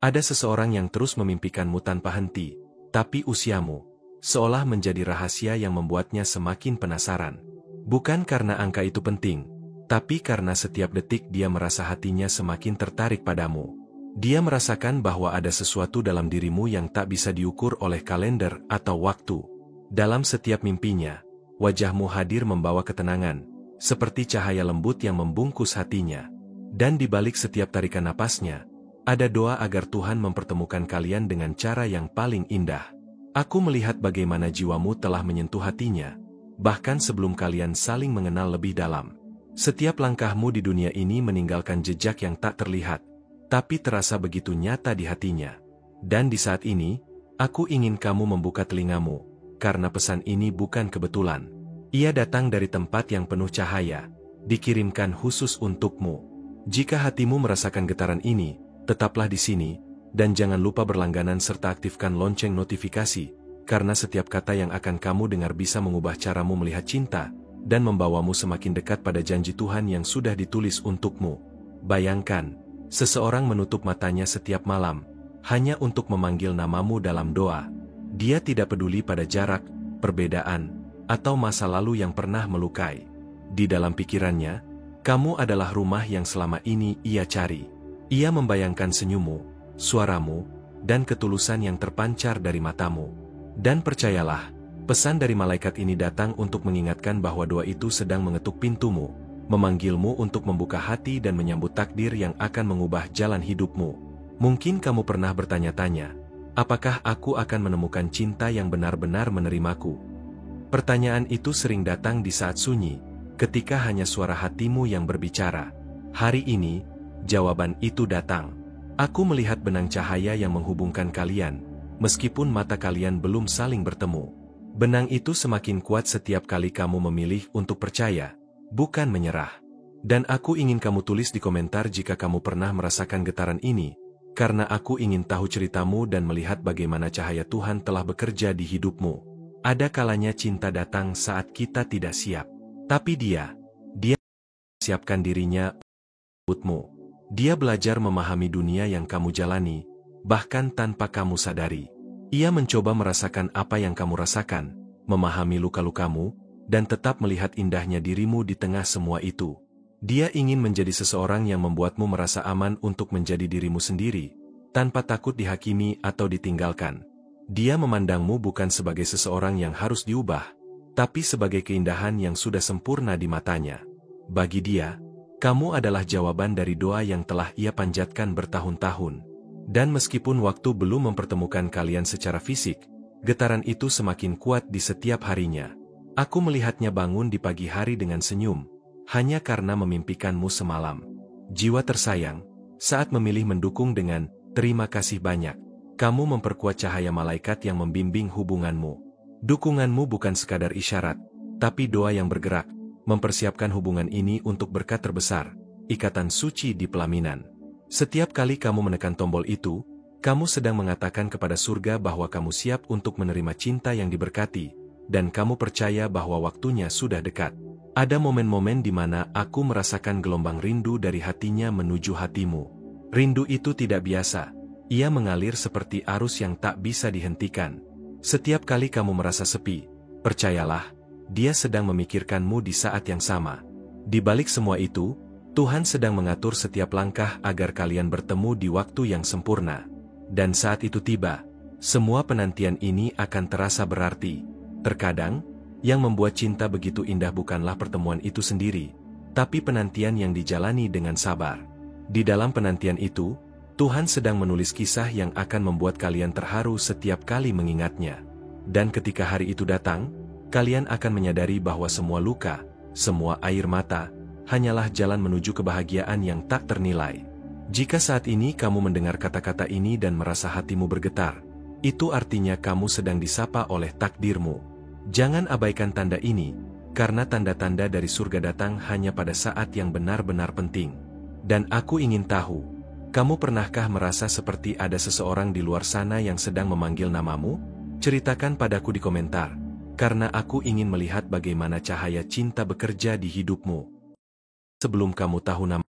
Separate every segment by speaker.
Speaker 1: Ada seseorang yang terus memimpikanmu tanpa henti, tapi usiamu seolah menjadi rahasia yang membuatnya semakin penasaran. Bukan karena angka itu penting, tapi karena setiap detik dia merasa hatinya semakin tertarik padamu. Dia merasakan bahwa ada sesuatu dalam dirimu yang tak bisa diukur oleh kalender atau waktu. Dalam setiap mimpinya, wajahmu hadir membawa ketenangan, seperti cahaya lembut yang membungkus hatinya. Dan di balik setiap tarikan napasnya, ada doa agar Tuhan mempertemukan kalian dengan cara yang paling indah. Aku melihat bagaimana jiwamu telah menyentuh hatinya, bahkan sebelum kalian saling mengenal lebih dalam. Setiap langkahmu di dunia ini meninggalkan jejak yang tak terlihat, tapi terasa begitu nyata di hatinya. Dan di saat ini, aku ingin kamu membuka telingamu, karena pesan ini bukan kebetulan. Ia datang dari tempat yang penuh cahaya, dikirimkan khusus untukmu. Jika hatimu merasakan getaran ini, tetaplah di sini, dan jangan lupa berlangganan serta aktifkan lonceng notifikasi, karena setiap kata yang akan kamu dengar bisa mengubah caramu melihat cinta, dan membawamu semakin dekat pada janji Tuhan yang sudah ditulis untukmu. Bayangkan, seseorang menutup matanya setiap malam, hanya untuk memanggil namamu dalam doa. Dia tidak peduli pada jarak, perbedaan, atau masa lalu yang pernah melukai. Di dalam pikirannya, kamu adalah rumah yang selama ini ia cari. Ia membayangkan senyummu, suaramu, dan ketulusan yang terpancar dari matamu. Dan percayalah, pesan dari malaikat ini datang untuk mengingatkan bahwa doa itu sedang mengetuk pintumu, memanggilmu untuk membuka hati dan menyambut takdir yang akan mengubah jalan hidupmu. Mungkin kamu pernah bertanya-tanya, apakah aku akan menemukan cinta yang benar-benar menerimaku? Pertanyaan itu sering datang di saat sunyi, ketika hanya suara hatimu yang berbicara. Hari ini, jawaban itu datang. Aku melihat benang cahaya yang menghubungkan kalian, meskipun mata kalian belum saling bertemu. Benang itu semakin kuat setiap kali kamu memilih untuk percaya, bukan menyerah. Dan aku ingin kamu tulis di komentar jika kamu pernah merasakan getaran ini, karena aku ingin tahu ceritamu dan melihat bagaimana cahaya Tuhan telah bekerja di hidupmu. Ada kalanya cinta datang saat kita tidak siap. Tapi dia siapkan dirinya untukmu. Dia belajar memahami dunia yang kamu jalani, bahkan tanpa kamu sadari. Ia mencoba merasakan apa yang kamu rasakan, memahami luka-lukamu, dan tetap melihat indahnya dirimu di tengah semua itu. Dia ingin menjadi seseorang yang membuatmu merasa aman untuk menjadi dirimu sendiri, tanpa takut dihakimi atau ditinggalkan. Dia memandangmu bukan sebagai seseorang yang harus diubah, tapi sebagai keindahan yang sudah sempurna di matanya. Bagi dia, kamu adalah jawaban dari doa yang telah ia panjatkan bertahun-tahun. Dan meskipun waktu belum mempertemukan kalian secara fisik, getaran itu semakin kuat di setiap harinya. Aku melihatnya bangun di pagi hari dengan senyum, hanya karena memimpikanmu semalam. Jiwa tersayang, saat memilih mendukung dengan terima kasih banyak, kamu memperkuat cahaya malaikat yang membimbing hubunganmu. Dukunganmu bukan sekadar isyarat, tapi doa yang bergerak, mempersiapkan hubungan ini untuk berkat terbesar, ikatan suci di pelaminan. Setiap kali kamu menekan tombol itu, kamu sedang mengatakan kepada surga bahwa kamu siap untuk menerima cinta yang diberkati, dan kamu percaya bahwa waktunya sudah dekat. Ada momen-momen di mana aku merasakan gelombang rindu dari hatinya menuju hatimu. Rindu itu tidak biasa, ia mengalir seperti arus yang tak bisa dihentikan. Setiap kali kamu merasa sepi, percayalah, dia sedang memikirkanmu di saat yang sama. Di balik semua itu, Tuhan sedang mengatur setiap langkah agar kalian bertemu di waktu yang sempurna. Dan saat itu tiba, semua penantian ini akan terasa berarti. Terkadang, yang membuat cinta begitu indah bukanlah pertemuan itu sendiri, tapi penantian yang dijalani dengan sabar. Di dalam penantian itu, Tuhan sedang menulis kisah yang akan membuat kalian terharu setiap kali mengingatnya. Dan ketika hari itu datang, kalian akan menyadari bahwa semua luka, semua air mata, hanyalah jalan menuju kebahagiaan yang tak ternilai. Jika saat ini kamu mendengar kata-kata ini dan merasa hatimu bergetar, itu artinya kamu sedang disapa oleh takdirmu. Jangan abaikan tanda ini, karena tanda-tanda dari surga datang hanya pada saat yang benar-benar penting. Dan aku ingin tahu, kamu pernahkah merasa seperti ada seseorang di luar sana yang sedang memanggil namamu? Ceritakan padaku di komentar, karena aku ingin melihat bagaimana cahaya cinta bekerja di hidupmu. Sebelum kamu tahu nama,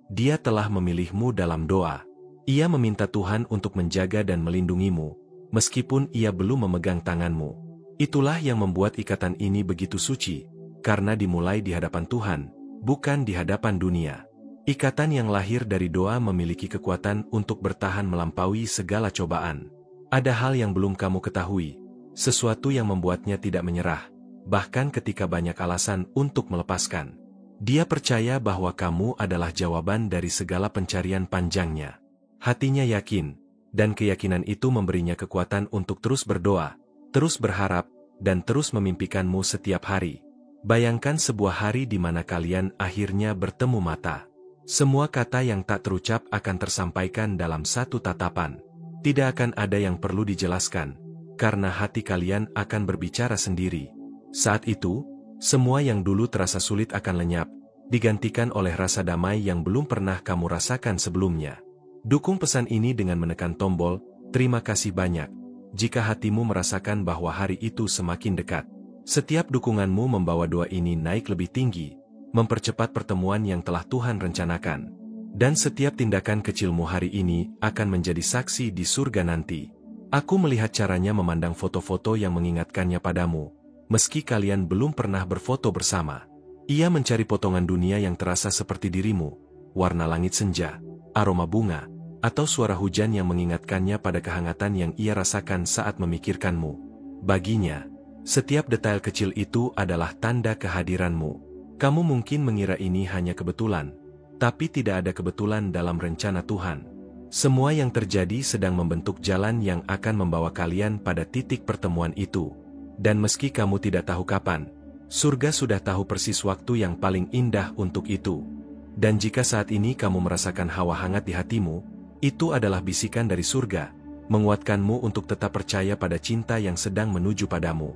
Speaker 1: dia telah memilihmu dalam doa. Ia meminta Tuhan untuk menjaga dan melindungimu, meskipun ia belum memegang tanganmu. Itulah yang membuat ikatan ini begitu suci, karena dimulai di hadapan Tuhan, bukan di hadapan dunia. Ikatan yang lahir dari doa memiliki kekuatan untuk bertahan melampaui segala cobaan. Ada hal yang belum kamu ketahui, sesuatu yang membuatnya tidak menyerah, bahkan ketika banyak alasan untuk melepaskan. Dia percaya bahwa kamu adalah jawaban dari segala pencarian panjangnya. Hatinya yakin, dan keyakinan itu memberinya kekuatan untuk terus berdoa, terus berharap, dan terus memimpikanmu setiap hari. Bayangkan sebuah hari di mana kalian akhirnya bertemu mata. Semua kata yang tak terucap akan tersampaikan dalam satu tatapan. Tidak akan ada yang perlu dijelaskan, karena hati kalian akan berbicara sendiri. Saat itu, semua yang dulu terasa sulit akan lenyap, digantikan oleh rasa damai yang belum pernah kamu rasakan sebelumnya. Dukung pesan ini dengan menekan tombol, terima kasih banyak, jika hatimu merasakan bahwa hari itu semakin dekat. Setiap dukunganmu membawa doa ini naik lebih tinggi, mempercepat pertemuan yang telah Tuhan rencanakan. Dan setiap tindakan kecilmu hari ini akan menjadi saksi di surga nanti. Aku melihat caranya memandang foto-foto yang mengingatkannya padamu, meski kalian belum pernah berfoto bersama. Ia mencari potongan dunia yang terasa seperti dirimu, warna langit senja, aroma bunga, atau suara hujan yang mengingatkannya pada kehangatan yang ia rasakan saat memikirkanmu. Baginya, setiap detail kecil itu adalah tanda kehadiranmu. Kamu mungkin mengira ini hanya kebetulan, tapi tidak ada kebetulan dalam rencana Tuhan. Semua yang terjadi sedang membentuk jalan yang akan membawa kalian pada titik pertemuan itu. Dan meski kamu tidak tahu kapan, surga sudah tahu persis waktu yang paling indah untuk itu. Dan jika saat ini kamu merasakan hawa hangat di hatimu, itu adalah bisikan dari surga, menguatkanmu untuk tetap percaya pada cinta yang sedang menuju padamu.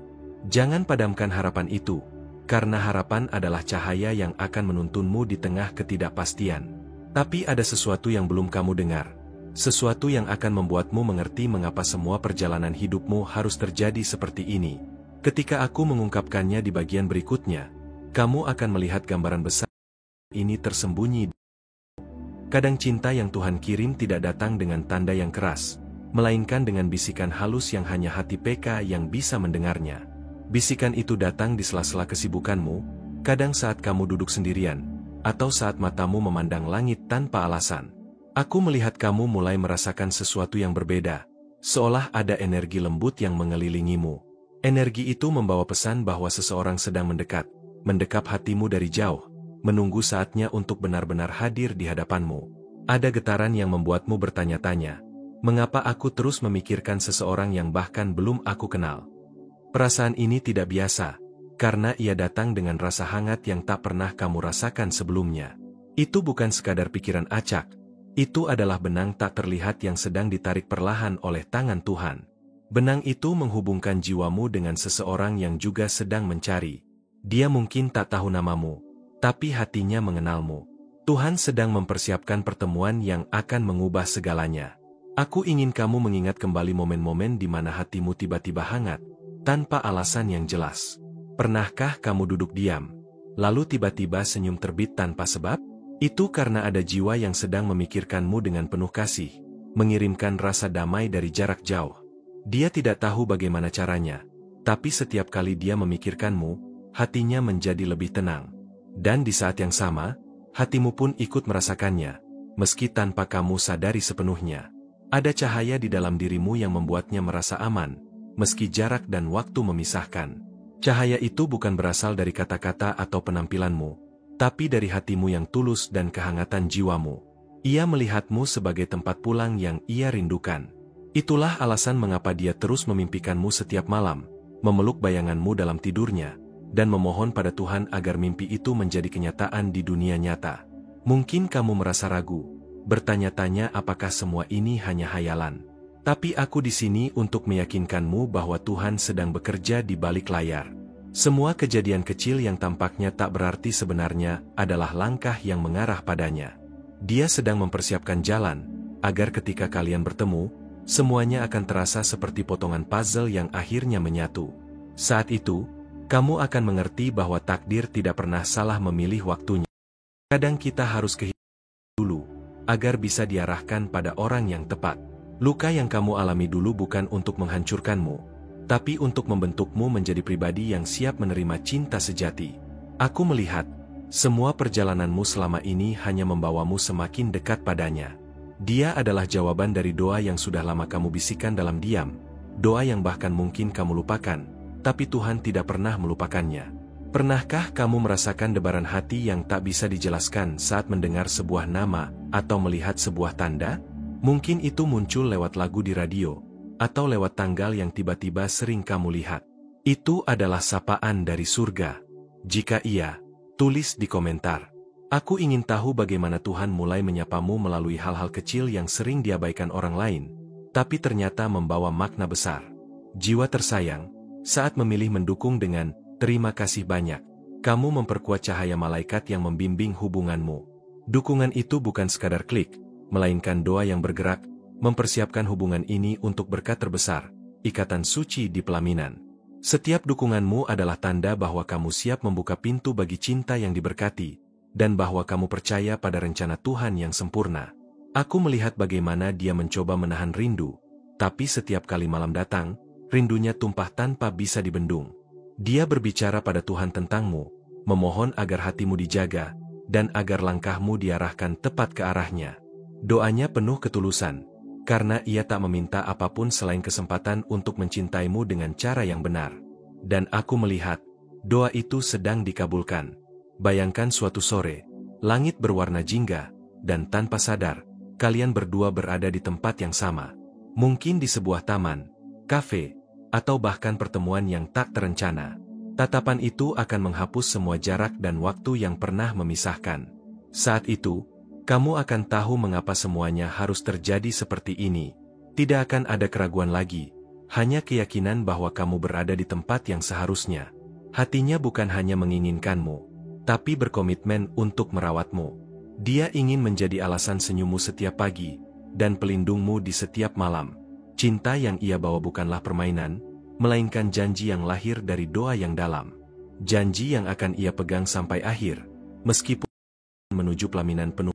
Speaker 1: Jangan padamkan harapan itu, karena harapan adalah cahaya yang akan menuntunmu di tengah ketidakpastian. Tapi ada sesuatu yang belum kamu dengar, sesuatu yang akan membuatmu mengerti mengapa semua perjalanan hidupmu harus terjadi seperti ini. Ketika aku mengungkapkannya di bagian berikutnya, kamu akan melihat gambaran besar ini tersembunyi. Kadang cinta yang Tuhan kirim tidak datang dengan tanda yang keras, melainkan dengan bisikan halus yang hanya hati PK yang bisa mendengarnya. Bisikan itu datang di sela-sela kesibukanmu, kadang saat kamu duduk sendirian, atau saat matamu memandang langit tanpa alasan. Aku melihat kamu mulai merasakan sesuatu yang berbeda, seolah ada energi lembut yang mengelilingimu. Energi itu membawa pesan bahwa seseorang sedang mendekap hatimu dari jauh, menunggu saatnya untuk benar-benar hadir di hadapanmu. Ada getaran yang membuatmu bertanya-tanya, mengapa aku terus memikirkan seseorang yang bahkan belum aku kenal? Perasaan ini tidak biasa, karena ia datang dengan rasa hangat yang tak pernah kamu rasakan sebelumnya. Itu bukan sekadar pikiran acak, itu adalah benang tak terlihat yang sedang ditarik perlahan oleh tangan Tuhan. Benang itu menghubungkan jiwamu dengan seseorang yang juga sedang mencari. Dia mungkin tak tahu namamu, tapi hatinya mengenalmu. Tuhan sedang mempersiapkan pertemuan yang akan mengubah segalanya. Aku ingin kamu mengingat kembali momen-momen di mana hatimu tiba-tiba hangat, tanpa alasan yang jelas. Pernahkah kamu duduk diam, lalu tiba-tiba senyum terbit tanpa sebab? Itu karena ada jiwa yang sedang memikirkanmu dengan penuh kasih, mengirimkan rasa damai dari jarak jauh. Dia tidak tahu bagaimana caranya, tapi setiap kali dia memikirkanmu, hatinya menjadi lebih tenang. Dan di saat yang sama, hatimu pun ikut merasakannya, meski tanpa kamu sadari sepenuhnya. Ada cahaya di dalam dirimu yang membuatnya merasa aman, meski jarak dan waktu memisahkan. Cahaya itu bukan berasal dari kata-kata atau penampilanmu, tapi dari hatimu yang tulus dan kehangatan jiwamu. Ia melihatmu sebagai tempat pulang yang ia rindukan. Itulah alasan mengapa dia terus memimpikanmu setiap malam, memeluk bayanganmu dalam tidurnya, dan memohon pada Tuhan agar mimpi itu menjadi kenyataan di dunia nyata. Mungkin kamu merasa ragu, bertanya-tanya apakah semua ini hanya hayalan. Tapi aku di sini untuk meyakinkanmu bahwa Tuhan sedang bekerja di balik layar. Semua kejadian kecil yang tampaknya tak berarti sebenarnya adalah langkah yang mengarah padanya. Dia sedang mempersiapkan jalan, agar ketika kalian bertemu, semuanya akan terasa seperti potongan puzzle yang akhirnya menyatu. Saat itu, kamu akan mengerti bahwa takdir tidak pernah salah memilih waktunya. Kadang kita harus kehilangan dulu, agar bisa diarahkan pada orang yang tepat. Luka yang kamu alami dulu bukan untuk menghancurkanmu, tapi untuk membentukmu menjadi pribadi yang siap menerima cinta sejati. Aku melihat, semua perjalananmu selama ini hanya membawamu semakin dekat padanya. Dia adalah jawaban dari doa yang sudah lama kamu bisikan dalam diam, doa yang bahkan mungkin kamu lupakan, tapi Tuhan tidak pernah melupakannya. Pernahkah kamu merasakan debaran hati yang tak bisa dijelaskan saat mendengar sebuah nama atau melihat sebuah tanda? Mungkin itu muncul lewat lagu di radio, atau lewat tanggal yang tiba-tiba sering kamu lihat. Itu adalah sapaan dari surga. Jika iya, tulis di komentar. Aku ingin tahu bagaimana Tuhan mulai menyapamu melalui hal-hal kecil yang sering diabaikan orang lain, tapi ternyata membawa makna besar. Jiwa tersayang, saat memilih mendukung dengan terima kasih banyak, kamu memperkuat cahaya malaikat yang membimbing hubunganmu. Dukungan itu bukan sekadar klik, melainkan doa yang bergerak, mempersiapkan hubungan ini untuk berkat terbesar, ikatan suci di pelaminan. Setiap dukunganmu adalah tanda bahwa kamu siap membuka pintu bagi cinta yang diberkati, dan bahwa kamu percaya pada rencana Tuhan yang sempurna. Aku melihat bagaimana dia mencoba menahan rindu, tapi setiap kali malam datang, rindunya tumpah tanpa bisa dibendung. Dia berbicara pada Tuhan tentangmu, memohon agar hatimu dijaga, dan agar langkahmu diarahkan tepat ke arahnya. Doanya penuh ketulusan, karena ia tak meminta apapun selain kesempatan untuk mencintaimu dengan cara yang benar. Dan aku melihat, doa itu sedang dikabulkan. Bayangkan suatu sore, langit berwarna jingga, dan tanpa sadar, kalian berdua berada di tempat yang sama. Mungkin di sebuah taman, kafe, atau bahkan pertemuan yang tak terencana. Tatapan itu akan menghapus semua jarak dan waktu yang pernah memisahkan. Saat itu, kamu akan tahu mengapa semuanya harus terjadi seperti ini. Tidak akan ada keraguan lagi, hanya keyakinan bahwa kamu berada di tempat yang seharusnya. Hatinya bukan hanya menginginkanmu, tapi berkomitmen untuk merawatmu. Dia ingin menjadi alasan senyummu setiap pagi, dan pelindungmu di setiap malam. Cinta yang ia bawa bukanlah permainan, melainkan janji yang lahir dari doa yang dalam. Janji yang akan ia pegang sampai akhir, meskipun menuju pelaminan penuh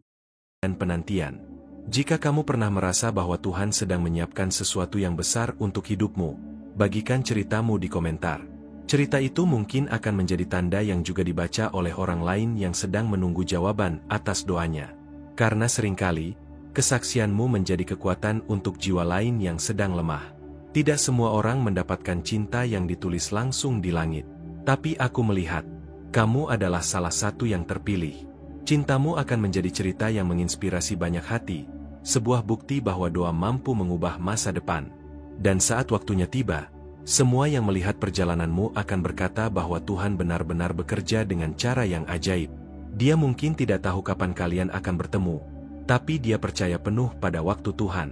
Speaker 1: dan penantian. Jika kamu pernah merasa bahwa Tuhan sedang menyiapkan sesuatu yang besar untuk hidupmu, bagikan ceritamu di komentar. Cerita itu mungkin akan menjadi tanda yang juga dibaca oleh orang lain yang sedang menunggu jawaban atas doanya. Karena seringkali, kesaksianmu menjadi kekuatan untuk jiwa lain yang sedang lemah. Tidak semua orang mendapatkan cinta yang ditulis langsung di langit. Tapi aku melihat, kamu adalah salah satu yang terpilih. Cintamu akan menjadi cerita yang menginspirasi banyak hati, sebuah bukti bahwa doa mampu mengubah masa depan. Dan saat waktunya tiba, semua yang melihat perjalananmu akan berkata bahwa Tuhan benar-benar bekerja dengan cara yang ajaib. Dia mungkin tidak tahu kapan kalian akan bertemu, tapi dia percaya penuh pada waktu Tuhan.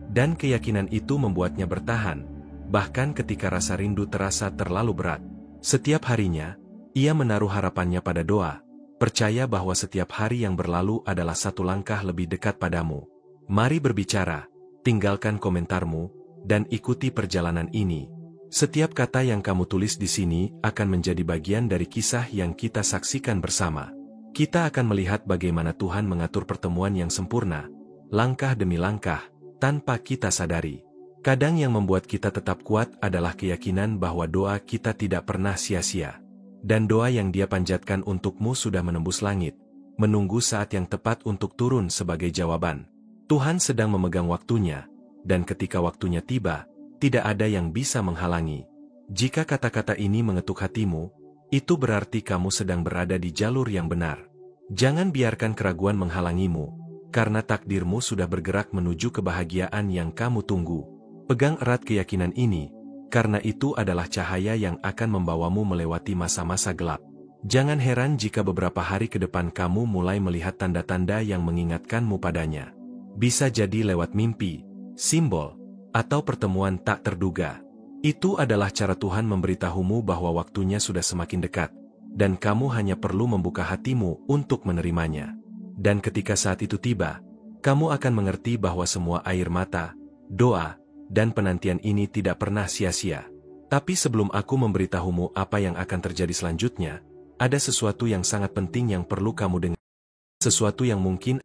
Speaker 1: Dan keyakinan itu membuatnya bertahan, bahkan ketika rasa rindu terasa terlalu berat. Setiap harinya, ia menaruh harapannya pada doa, percaya bahwa setiap hari yang berlalu adalah satu langkah lebih dekat padamu. Mari berbicara, tinggalkan komentarmu, dan ikuti perjalanan ini. Setiap kata yang kamu tulis di sini akan menjadi bagian dari kisah yang kita saksikan bersama. Kita akan melihat bagaimana Tuhan mengatur pertemuan yang sempurna, langkah demi langkah, tanpa kita sadari. Kadang yang membuat kita tetap kuat adalah keyakinan bahwa doa kita tidak pernah sia-sia. Dan doa yang Dia panjatkan untukmu sudah menembus langit, menunggu saat yang tepat untuk turun sebagai jawaban. Tuhan sedang memegang waktunya, dan ketika waktunya tiba, tidak ada yang bisa menghalangi. Jika kata-kata ini mengetuk hatimu, itu berarti kamu sedang berada di jalur yang benar. Jangan biarkan keraguan menghalangimu, karena takdirmu sudah bergerak menuju kebahagiaan yang kamu tunggu. Pegang erat keyakinan ini, karena itu adalah cahaya yang akan membawamu melewati masa-masa gelap. Jangan heran jika beberapa hari ke depan kamu mulai melihat tanda-tanda yang mengingatkanmu padanya. Bisa jadi lewat mimpi, simbol, atau pertemuan tak terduga. Itu adalah cara Tuhan memberitahumu bahwa waktunya sudah semakin dekat, dan kamu hanya perlu membuka hatimu untuk menerimanya. Dan ketika saat itu tiba, kamu akan mengerti bahwa semua air mata, doa, dan penantian ini tidak pernah sia-sia. Tapi sebelum aku memberitahumu apa yang akan terjadi selanjutnya, ada sesuatu yang sangat penting yang perlu kamu dengar. Sesuatu yang mungkin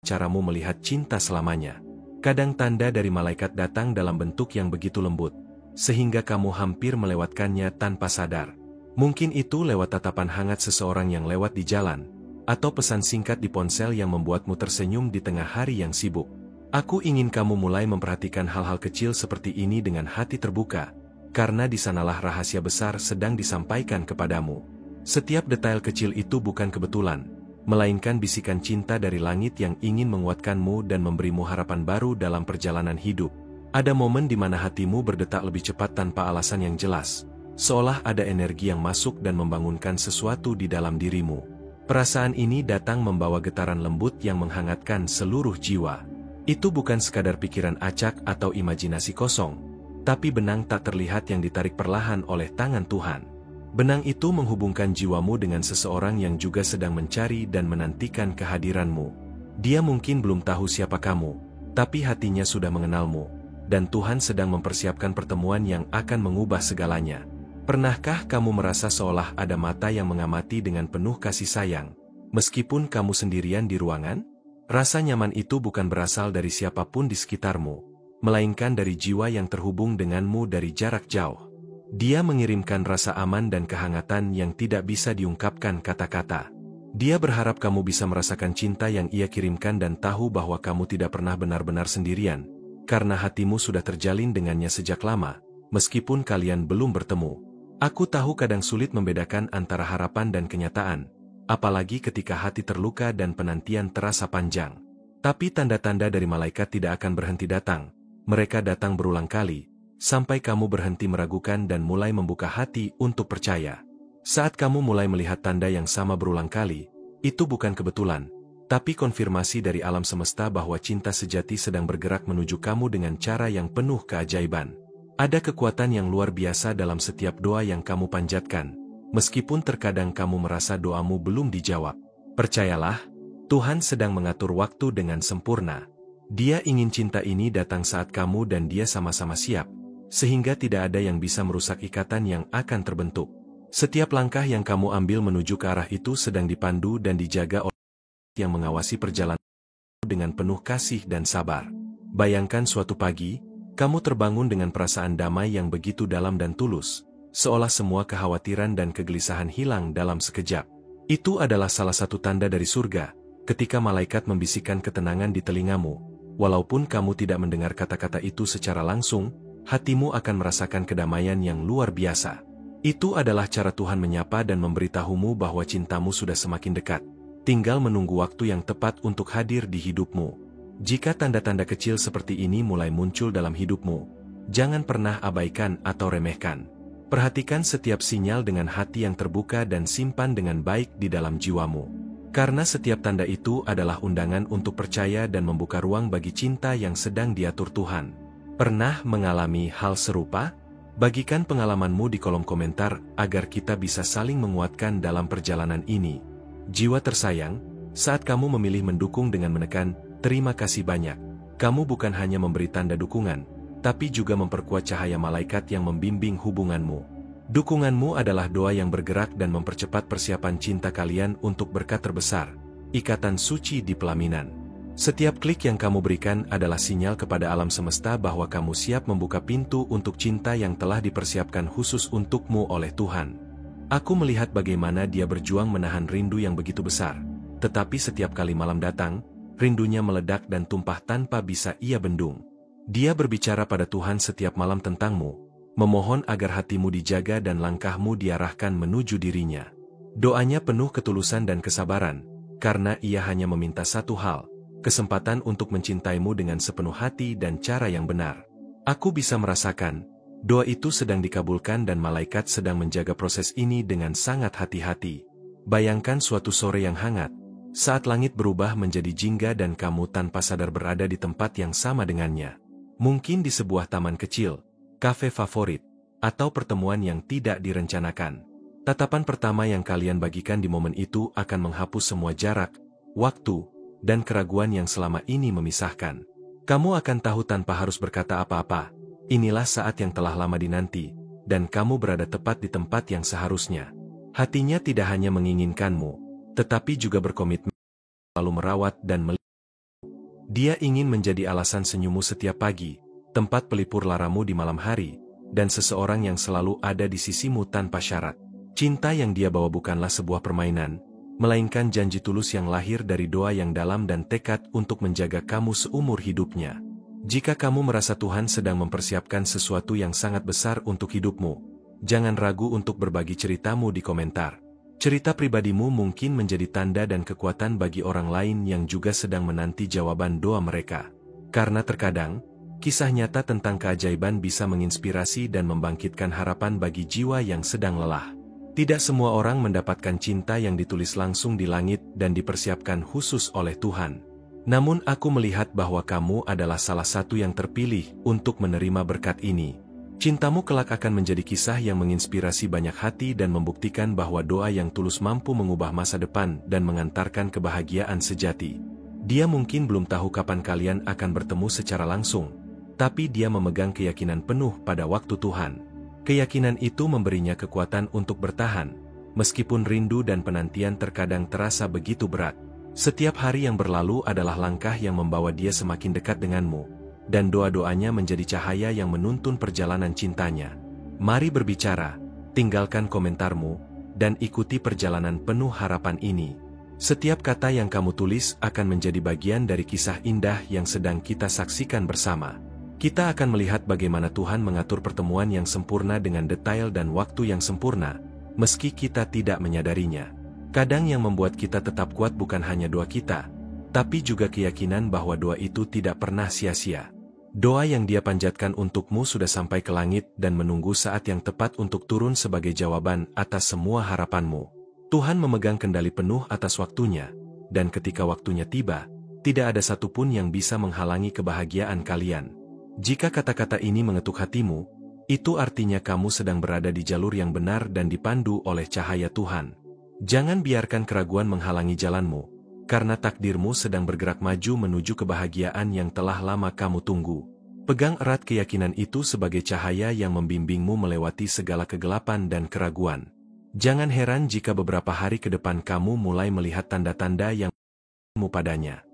Speaker 1: caramu melihat cinta selamanya. Kadang tanda dari malaikat datang dalam bentuk yang begitu lembut, sehingga kamu hampir melewatkannya tanpa sadar. Mungkin itu lewat tatapan hangat seseorang yang lewat di jalan, atau pesan singkat di ponsel yang membuatmu tersenyum di tengah hari yang sibuk. Aku ingin kamu mulai memperhatikan hal-hal kecil seperti ini dengan hati terbuka, karena di sanalah rahasia besar sedang disampaikan kepadamu. Setiap detail kecil itu bukan kebetulan, melainkan bisikan cinta dari langit yang ingin menguatkanmu dan memberimu harapan baru dalam perjalanan hidup. Ada momen di mana hatimu berdetak lebih cepat tanpa alasan yang jelas, seolah ada energi yang masuk dan membangunkan sesuatu di dalam dirimu. Perasaan ini datang membawa getaran lembut yang menghangatkan seluruh jiwa. Itu bukan sekadar pikiran acak atau imajinasi kosong, tapi benang tak terlihat yang ditarik perlahan oleh tangan Tuhan. Benang itu menghubungkan jiwamu dengan seseorang yang juga sedang mencari dan menantikan kehadiranmu. Dia mungkin belum tahu siapa kamu, tapi hatinya sudah mengenalmu, dan Tuhan sedang mempersiapkan pertemuan yang akan mengubah segalanya. Pernahkah kamu merasa seolah ada mata yang mengamati dengan penuh kasih sayang, meskipun kamu sendirian di ruangan? Rasa nyaman itu bukan berasal dari siapapun di sekitarmu, melainkan dari jiwa yang terhubung denganmu dari jarak jauh. Dia mengirimkan rasa aman dan kehangatan yang tidak bisa diungkapkan kata-kata. Dia berharap kamu bisa merasakan cinta yang ia kirimkan dan tahu bahwa kamu tidak pernah benar-benar sendirian, karena hatimu sudah terjalin dengannya sejak lama, meskipun kalian belum bertemu. Aku tahu kadang sulit membedakan antara harapan dan kenyataan, apalagi ketika hati terluka dan penantian terasa panjang. Tapi tanda-tanda dari malaikat tidak akan berhenti datang. Mereka datang berulang kali, sampai kamu berhenti meragukan dan mulai membuka hati untuk percaya. Saat kamu mulai melihat tanda yang sama berulang kali, itu bukan kebetulan, tapi konfirmasi dari alam semesta bahwa cinta sejati sedang bergerak menuju kamu dengan cara yang penuh keajaiban. Ada kekuatan yang luar biasa dalam setiap doa yang kamu panjatkan, meskipun terkadang kamu merasa doamu belum dijawab. Percayalah, Tuhan sedang mengatur waktu dengan sempurna. Dia ingin cinta ini datang saat kamu dan dia sama-sama siap, sehingga tidak ada yang bisa merusak ikatan yang akan terbentuk. Setiap langkah yang kamu ambil menuju ke arah itu sedang dipandu dan dijaga oleh yang mengawasi perjalanan dengan penuh kasih dan sabar. Bayangkan suatu pagi, kamu terbangun dengan perasaan damai yang begitu dalam dan tulus, seolah semua kekhawatiran dan kegelisahan hilang dalam sekejap. Itu adalah salah satu tanda dari surga, ketika malaikat membisikkan ketenangan di telingamu. Walaupun kamu tidak mendengar kata-kata itu secara langsung, hatimu akan merasakan kedamaian yang luar biasa. Itu adalah cara Tuhan menyapa dan memberitahumu bahwa cintamu sudah semakin dekat. Tinggal menunggu waktu yang tepat untuk hadir di hidupmu. Jika tanda-tanda kecil seperti ini mulai muncul dalam hidupmu, jangan pernah abaikan atau remehkan. Perhatikan setiap sinyal dengan hati yang terbuka dan simpan dengan baik di dalam jiwamu. Karena setiap tanda itu adalah undangan untuk percaya dan membuka ruang bagi cinta yang sedang diatur Tuhan. Pernah mengalami hal serupa? Bagikan pengalamanmu di kolom komentar agar kita bisa saling menguatkan dalam perjalanan ini. Jiwa tersayang, saat kamu memilih mendukung dengan menekan, terima kasih banyak. Kamu bukan hanya memberi tanda dukungan, tapi juga memperkuat cahaya malaikat yang membimbing hubunganmu. Dukunganmu adalah doa yang bergerak dan mempercepat persiapan cinta kalian untuk berkat terbesar, ikatan suci di pelaminan. Setiap klik yang kamu berikan adalah sinyal kepada alam semesta bahwa kamu siap membuka pintu untuk cinta yang telah dipersiapkan khusus untukmu oleh Tuhan. Aku melihat bagaimana dia berjuang menahan rindu yang begitu besar, tetapi setiap kali malam datang, rindunya meledak dan tumpah tanpa bisa ia bendung. Dia berbicara pada Tuhan setiap malam tentangmu, memohon agar hatimu dijaga dan langkahmu diarahkan menuju dirinya. Doanya penuh ketulusan dan kesabaran, karena ia hanya meminta satu hal, kesempatan untuk mencintaimu dengan sepenuh hati dan cara yang benar. Aku bisa merasakan, doa itu sedang dikabulkan dan malaikat sedang menjaga proses ini dengan sangat hati-hati. Bayangkan suatu sore yang hangat, saat langit berubah menjadi jingga dan kamu tanpa sadar berada di tempat yang sama dengannya. Mungkin di sebuah taman kecil, kafe favorit, atau pertemuan yang tidak direncanakan. Tatapan pertama yang kalian bagikan di momen itu akan menghapus semua jarak, waktu, dan keraguan yang selama ini memisahkan. Kamu akan tahu tanpa harus berkata apa-apa, inilah saat yang telah lama dinanti, dan kamu berada tepat di tempat yang seharusnya. Hatinya tidak hanya menginginkanmu, tetapi juga berkomitmen selalu merawat dan melindungi. Dia ingin menjadi alasan senyummu setiap pagi, tempat pelipur laramu di malam hari, dan seseorang yang selalu ada di sisimu tanpa syarat. Cinta yang dia bawa bukanlah sebuah permainan, melainkan janji tulus yang lahir dari doa yang dalam dan tekad untuk menjaga kamu seumur hidupnya. Jika kamu merasa Tuhan sedang mempersiapkan sesuatu yang sangat besar untuk hidupmu, jangan ragu untuk berbagi ceritamu di komentar. Cerita pribadimu mungkin menjadi tanda dan kekuatan bagi orang lain yang juga sedang menanti jawaban doa mereka. Karena terkadang, kisah nyata tentang keajaiban bisa menginspirasi dan membangkitkan harapan bagi jiwa yang sedang lelah. Tidak semua orang mendapatkan cinta yang ditulis langsung di langit dan dipersiapkan khusus oleh Tuhan. Namun aku melihat bahwa kamu adalah salah satu yang terpilih untuk menerima berkat ini. Cintamu kelak akan menjadi kisah yang menginspirasi banyak hati dan membuktikan bahwa doa yang tulus mampu mengubah masa depan dan mengantarkan kebahagiaan sejati. Dia mungkin belum tahu kapan kalian akan bertemu secara langsung, tapi dia memegang keyakinan penuh pada waktu Tuhan. Keyakinan itu memberinya kekuatan untuk bertahan, meskipun rindu dan penantian terkadang terasa begitu berat. Setiap hari yang berlalu adalah langkah yang membawa dia semakin dekat denganmu, dan doa-doanya menjadi cahaya yang menuntun perjalanan cintanya. Mari berbicara, tinggalkan komentarmu, dan ikuti perjalanan penuh harapan ini. Setiap kata yang kamu tulis akan menjadi bagian dari kisah indah yang sedang kita saksikan bersama. Kita akan melihat bagaimana Tuhan mengatur pertemuan yang sempurna dengan detail dan waktu yang sempurna, meski kita tidak menyadarinya. Kadang yang membuat kita tetap kuat bukan hanya doa kita, tapi juga keyakinan bahwa doa itu tidak pernah sia-sia. Doa yang dia panjatkan untukmu sudah sampai ke langit dan menunggu saat yang tepat untuk turun sebagai jawaban atas semua harapanmu. Tuhan memegang kendali penuh atas waktunya, dan ketika waktunya tiba, tidak ada satupun yang bisa menghalangi kebahagiaan kalian. Jika kata-kata ini mengetuk hatimu, itu artinya kamu sedang berada di jalur yang benar dan dipandu oleh cahaya Tuhan. Jangan biarkan keraguan menghalangi jalanmu, karena takdirmu sedang bergerak maju menuju kebahagiaan yang telah lama kamu tunggu. Pegang erat keyakinan itu sebagai cahaya yang membimbingmu melewati segala kegelapan dan keraguan. Jangan heran jika beberapa hari ke depan kamu mulai melihat tanda-tanda yang padanya.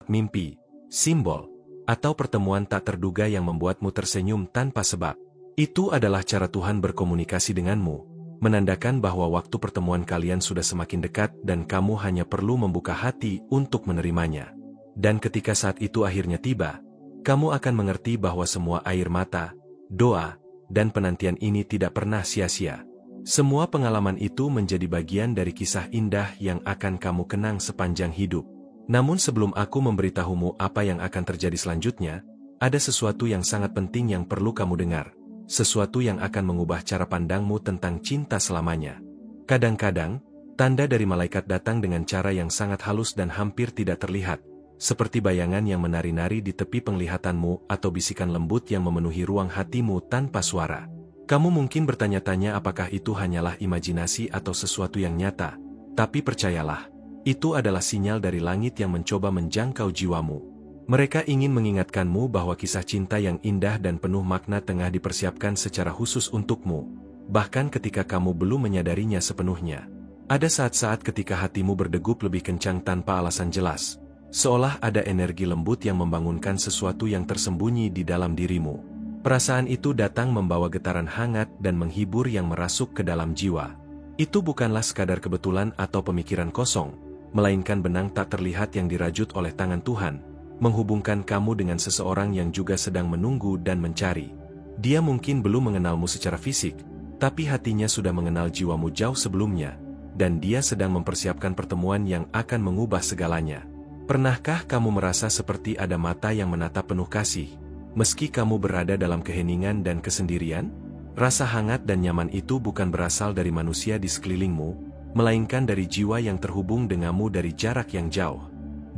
Speaker 1: Mimpi, simbol, atau pertemuan tak terduga yang membuatmu tersenyum tanpa sebab. Itu adalah cara Tuhan berkomunikasi denganmu, menandakan bahwa waktu pertemuan kalian sudah semakin dekat dan kamu hanya perlu membuka hati untuk menerimanya. Dan ketika saat itu akhirnya tiba, kamu akan mengerti bahwa semua air mata, doa, dan penantian ini tidak pernah sia-sia. Semua pengalaman itu menjadi bagian dari kisah indah yang akan kamu kenang sepanjang hidup. Namun sebelum aku memberitahumu apa yang akan terjadi selanjutnya, ada sesuatu yang sangat penting yang perlu kamu dengar. Sesuatu yang akan mengubah cara pandangmu tentang cinta selamanya. Kadang-kadang, tanda dari malaikat datang dengan cara yang sangat halus dan hampir tidak terlihat, seperti bayangan yang menari-nari di tepi penglihatanmu atau bisikan lembut yang memenuhi ruang hatimu tanpa suara. Kamu mungkin bertanya-tanya apakah itu hanyalah imajinasi atau sesuatu yang nyata, tapi percayalah, itu adalah sinyal dari langit yang mencoba menjangkau jiwamu. Mereka ingin mengingatkanmu bahwa kisah cinta yang indah dan penuh makna tengah dipersiapkan secara khusus untukmu, bahkan ketika kamu belum menyadarinya sepenuhnya. Ada saat-saat ketika hatimu berdegup lebih kencang tanpa alasan jelas, seolah ada energi lembut yang membangunkan sesuatu yang tersembunyi di dalam dirimu. Perasaan itu datang membawa getaran hangat dan menghibur yang merasuk ke dalam jiwa. Itu bukanlah sekadar kebetulan atau pemikiran kosong, melainkan benang tak terlihat yang dirajut oleh tangan Tuhan, menghubungkan kamu dengan seseorang yang juga sedang menunggu dan mencari. Dia mungkin belum mengenalmu secara fisik, tapi hatinya sudah mengenal jiwamu jauh sebelumnya, dan dia sedang mempersiapkan pertemuan yang akan mengubah segalanya. Pernahkah kamu merasa seperti ada mata yang menatap penuh kasih, meski kamu berada dalam keheningan dan kesendirian? Rasa hangat dan nyaman itu bukan berasal dari manusia di sekelilingmu, melainkan dari jiwa yang terhubung denganmu dari jarak yang jauh.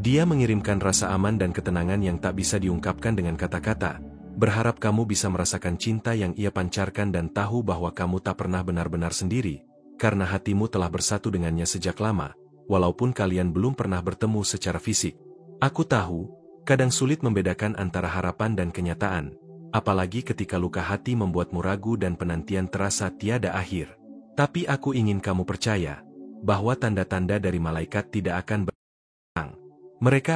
Speaker 1: Dia mengirimkan rasa aman dan ketenangan yang tak bisa diungkapkan dengan kata-kata, berharap kamu bisa merasakan cinta yang ia pancarkan dan tahu bahwa kamu tak pernah benar-benar sendiri, karena hatimu telah bersatu dengannya sejak lama, walaupun kalian belum pernah bertemu secara fisik. Aku tahu, kadang sulit membedakan antara harapan dan kenyataan, apalagi ketika luka hati membuatmu ragu dan penantian terasa tiada akhir. Tapi aku ingin kamu percaya, bahwa tanda-tanda dari malaikat tidak akan berhenti. Mereka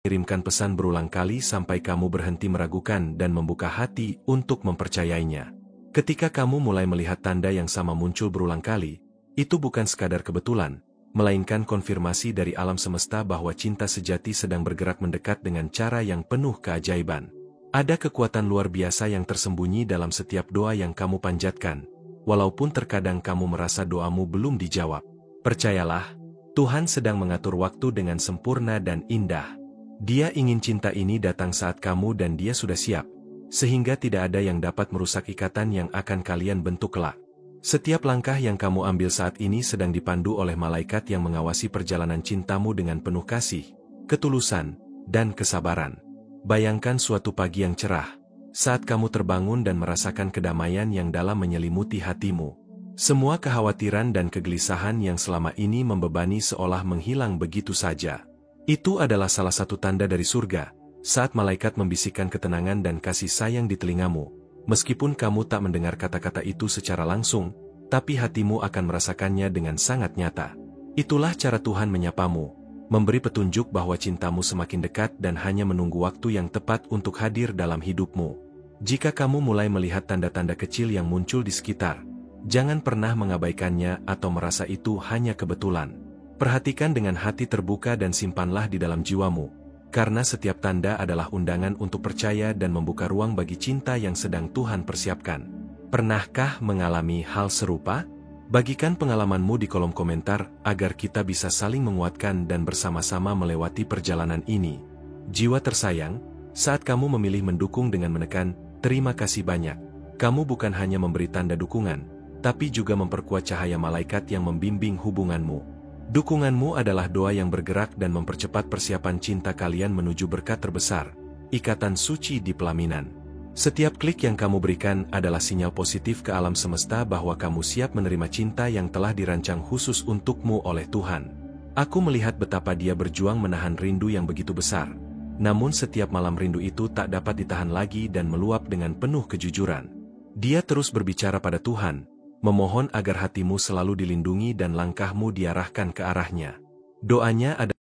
Speaker 1: Kirimkan pesan berulang kali sampai kamu berhenti meragukan dan membuka hati untuk mempercayainya. Ketika kamu mulai melihat tanda yang sama muncul berulang kali, itu bukan sekadar kebetulan, melainkan konfirmasi dari alam semesta bahwa cinta sejati sedang bergerak mendekat dengan cara yang penuh keajaiban. Ada kekuatan luar biasa yang tersembunyi dalam setiap doa yang kamu panjatkan, walaupun terkadang kamu merasa doamu belum dijawab. Percayalah, Tuhan sedang mengatur waktu dengan sempurna dan indah. Dia ingin cinta ini datang saat kamu dan dia sudah siap, sehingga tidak ada yang dapat merusak ikatan yang akan kalian bentuk kelak. Setiap langkah yang kamu ambil saat ini sedang dipandu oleh malaikat yang mengawasi perjalanan cintamu dengan penuh kasih, ketulusan, dan kesabaran. Bayangkan suatu pagi yang cerah, saat kamu terbangun dan merasakan kedamaian yang dalam menyelimuti hatimu. Semua kekhawatiran dan kegelisahan yang selama ini membebani seolah menghilang begitu saja. Itu adalah salah satu tanda dari surga, saat malaikat membisikkan ketenangan dan kasih sayang di telingamu. Meskipun kamu tak mendengar kata-kata itu secara langsung, tapi hatimu akan merasakannya dengan sangat nyata. Itulah cara Tuhan menyapamu, memberi petunjuk bahwa cintamu semakin dekat dan hanya menunggu waktu yang tepat untuk hadir dalam hidupmu. Jika kamu mulai melihat tanda-tanda kecil yang muncul di sekitar, jangan pernah mengabaikannya atau merasa itu hanya kebetulan. Perhatikan dengan hati terbuka dan simpanlah di dalam jiwamu, karena setiap tanda adalah undangan untuk percaya dan membuka ruang bagi cinta yang sedang Tuhan persiapkan. Pernahkah mengalami hal serupa? Bagikan pengalamanmu di kolom komentar agar kita bisa saling menguatkan dan bersama-sama melewati perjalanan ini. Jiwa tersayang, saat kamu memilih mendukung dengan menekan, "Terima kasih banyak," kamu bukan hanya memberi tanda dukungan, tapi juga memperkuat cahaya malaikat yang membimbing hubunganmu. Dukunganmu adalah doa yang bergerak dan mempercepat persiapan cinta kalian menuju berkat terbesar, ikatan suci di pelaminan. Setiap klik yang kamu berikan adalah sinyal positif ke alam semesta bahwa kamu siap menerima cinta yang telah dirancang khusus untukmu oleh Tuhan. Aku melihat betapa dia berjuang menahan rindu yang begitu besar. Namun setiap malam rindu itu tak dapat ditahan lagi dan meluap dengan penuh kejujuran. Dia terus berbicara pada Tuhan, memohon agar hatimu selalu dilindungi dan langkahmu diarahkan ke arahnya. Doanya adalah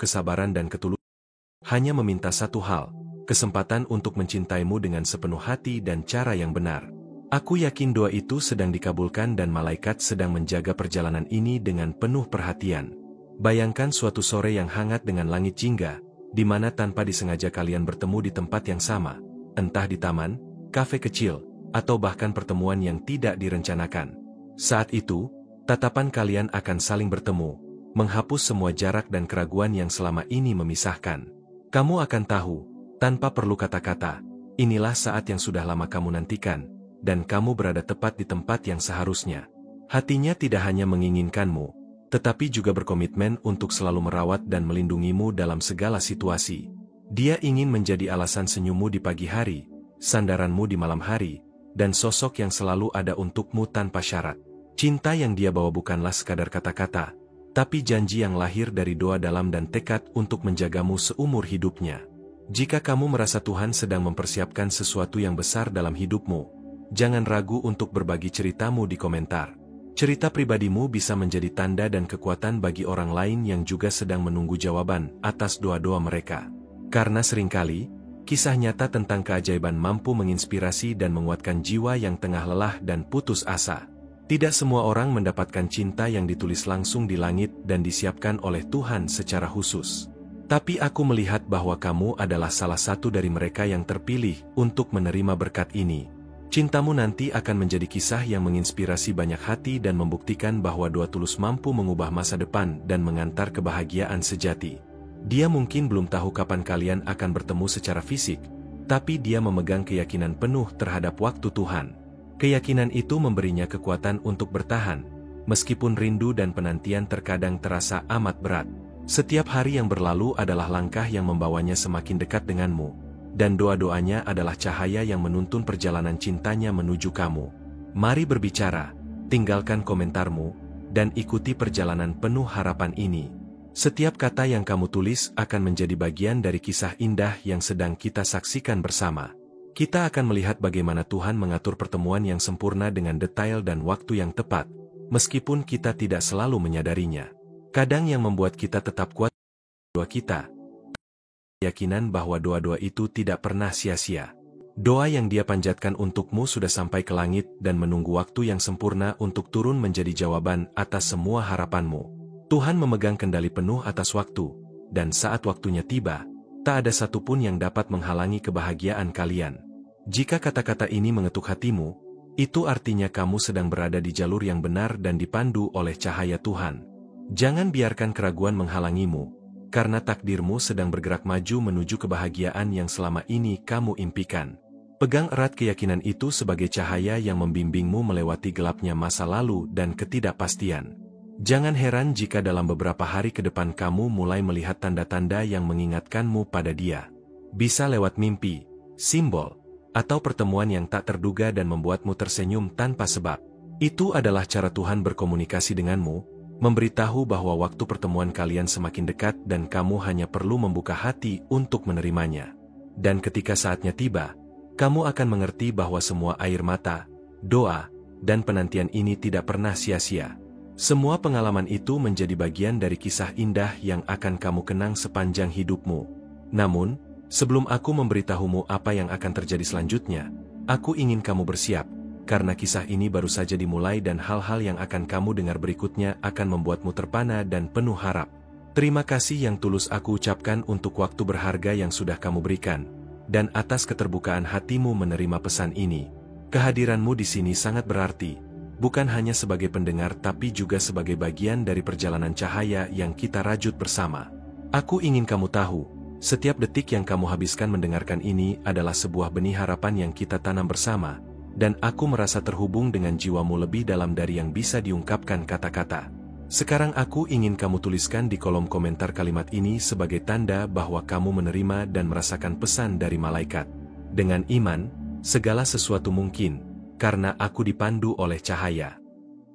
Speaker 1: kesabaran dan ketulusan. Hanya meminta satu hal, kesempatan untuk mencintaimu dengan sepenuh hati dan cara yang benar. Aku yakin doa itu sedang dikabulkan dan malaikat sedang menjaga perjalanan ini dengan penuh perhatian. Bayangkan suatu sore yang hangat dengan langit jingga, di mana tanpa disengaja kalian bertemu di tempat yang sama, entah di taman, kafe kecil, atau bahkan pertemuan yang tidak direncanakan. Saat itu, tatapan kalian akan saling bertemu, menghapus semua jarak dan keraguan yang selama ini memisahkan. Kamu akan tahu, tanpa perlu kata-kata, inilah saat yang sudah lama kamu nantikan, dan kamu berada tepat di tempat yang seharusnya. Hatinya tidak hanya menginginkanmu, tetapi juga berkomitmen untuk selalu merawat dan melindungimu dalam segala situasi. Dia ingin menjadi alasan senyummu di pagi hari, sandaranmu di malam hari, dan sosok yang selalu ada untukmu tanpa syarat. Cinta yang dia bawa bukanlah sekadar kata-kata, tapi janji yang lahir dari doa dalam dan tekad untuk menjagamu seumur hidupnya. Jika kamu merasa Tuhan sedang mempersiapkan sesuatu yang besar dalam hidupmu, jangan ragu untuk berbagi ceritamu di komentar. Cerita pribadimu bisa menjadi tanda dan kekuatan bagi orang lain yang juga sedang menunggu jawaban atas doa-doa mereka. Karena seringkali, kisah nyata tentang keajaiban mampu menginspirasi dan menguatkan jiwa yang tengah lelah dan putus asa. Tidak semua orang mendapatkan cinta yang ditulis langsung di langit dan disiapkan oleh Tuhan secara khusus. Tapi aku melihat bahwa kamu adalah salah satu dari mereka yang terpilih untuk menerima berkat ini. Cintamu nanti akan menjadi kisah yang menginspirasi banyak hati dan membuktikan bahwa doa tulus mampu mengubah masa depan dan mengantar kebahagiaan sejati. Dia mungkin belum tahu kapan kalian akan bertemu secara fisik, tapi dia memegang keyakinan penuh terhadap waktu Tuhan. Keyakinan itu memberinya kekuatan untuk bertahan, meskipun rindu dan penantian terkadang terasa amat berat. Setiap hari yang berlalu adalah langkah yang membawanya semakin dekat denganmu, dan doa-doanya adalah cahaya yang menuntun perjalanan cintanya menuju kamu. Mari berbicara, tinggalkan komentarmu, dan ikuti perjalanan penuh harapan ini. Setiap kata yang kamu tulis akan menjadi bagian dari kisah indah yang sedang kita saksikan bersama. Kita akan melihat bagaimana Tuhan mengatur pertemuan yang sempurna dengan detail dan waktu yang tepat, meskipun kita tidak selalu menyadarinya. Kadang yang membuat kita tetap kuat doa kita, keyakinan bahwa doa-doa itu tidak pernah sia-sia. Doa yang Dia panjatkan untukmu sudah sampai ke langit dan menunggu waktu yang sempurna untuk turun menjadi jawaban atas semua harapanmu. Tuhan memegang kendali penuh atas waktu, dan saat waktunya tiba, tak ada satupun yang dapat menghalangi kebahagiaan kalian. Jika kata-kata ini mengetuk hatimu, itu artinya kamu sedang berada di jalur yang benar dan dipandu oleh cahaya Tuhan. Jangan biarkan keraguan menghalangimu, karena takdirmu sedang bergerak maju menuju kebahagiaan yang selama ini kamu impikan. Pegang erat keyakinan itu sebagai cahaya yang membimbingmu melewati gelapnya masa lalu dan ketidakpastian. Jangan heran jika dalam beberapa hari ke depan kamu mulai melihat tanda-tanda yang mengingatkanmu pada Dia. Bisa lewat mimpi, simbol, atau pertemuan yang tak terduga dan membuatmu tersenyum tanpa sebab. Itu adalah cara Tuhan berkomunikasi denganmu, memberitahu bahwa waktu pertemuan kalian semakin dekat dan kamu hanya perlu membuka hati untuk menerimanya. Dan ketika saatnya tiba, kamu akan mengerti bahwa semua air mata, doa, dan penantian ini tidak pernah sia-sia. Semua pengalaman itu menjadi bagian dari kisah indah yang akan kamu kenang sepanjang hidupmu. Namun, sebelum aku memberitahumu apa yang akan terjadi selanjutnya, aku ingin kamu bersiap, karena kisah ini baru saja dimulai dan hal-hal yang akan kamu dengar berikutnya akan membuatmu terpana dan penuh harap. Terima kasih yang tulus aku ucapkan untuk waktu berharga yang sudah kamu berikan, dan atas keterbukaan hatimu menerima pesan ini. Kehadiranmu di sini sangat berarti, bukan hanya sebagai pendengar tapi juga sebagai bagian dari perjalanan cahaya yang kita rajut bersama. Aku ingin kamu tahu, setiap detik yang kamu habiskan mendengarkan ini adalah sebuah benih harapan yang kita tanam bersama, dan aku merasa terhubung dengan jiwamu lebih dalam dari yang bisa diungkapkan kata-kata. Sekarang aku ingin kamu tuliskan di kolom komentar kalimat ini sebagai tanda bahwa kamu menerima dan merasakan pesan dari malaikat. Dengan iman, segala sesuatu mungkin, karena aku dipandu oleh cahaya.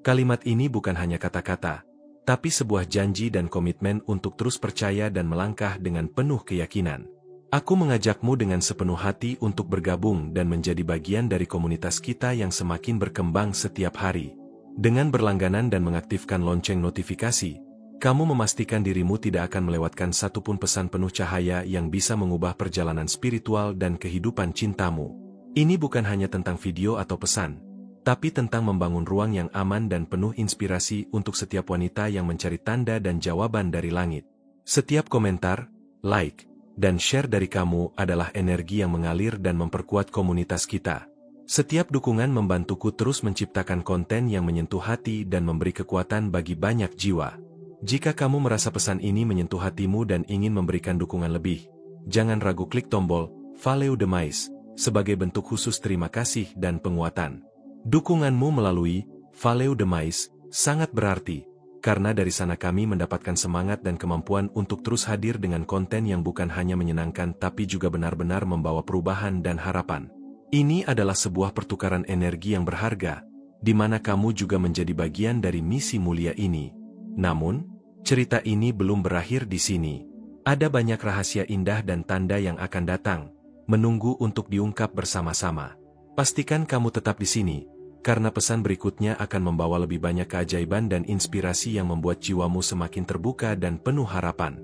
Speaker 1: Kalimat ini bukan hanya kata-kata, tapi sebuah janji dan komitmen untuk terus percaya dan melangkah dengan penuh keyakinan. Aku mengajakmu dengan sepenuh hati untuk bergabung dan menjadi bagian dari komunitas kita yang semakin berkembang setiap hari. Dengan berlangganan dan mengaktifkan lonceng notifikasi, kamu memastikan dirimu tidak akan melewatkan satupun pesan penuh cahaya yang bisa mengubah perjalanan spiritual dan kehidupan cintamu. Ini bukan hanya tentang video atau pesan, tapi tentang membangun ruang yang aman dan penuh inspirasi untuk setiap wanita yang mencari tanda dan jawaban dari langit. Setiap komentar, like, dan share dari kamu adalah energi yang mengalir dan memperkuat komunitas kita. Setiap dukungan membantuku terus menciptakan konten yang menyentuh hati dan memberi kekuatan bagi banyak jiwa. Jika kamu merasa pesan ini menyentuh hatimu dan ingin memberikan dukungan lebih, jangan ragu klik tombol Follow the Mais sebagai bentuk khusus terima kasih dan penguatan. Dukunganmu melalui Follow the Mais sangat berarti, karena dari sana kami mendapatkan semangat dan kemampuan untuk terus hadir dengan konten yang bukan hanya menyenangkan tapi juga benar-benar membawa perubahan dan harapan. Ini adalah sebuah pertukaran energi yang berharga, di mana kamu juga menjadi bagian dari misi mulia ini. Namun, cerita ini belum berakhir di sini. Ada banyak rahasia indah dan tanda yang akan datang, menunggu untuk diungkap bersama-sama. Pastikan kamu tetap di sini, karena pesan berikutnya akan membawa lebih banyak keajaiban dan inspirasi yang membuat jiwamu semakin terbuka dan penuh harapan.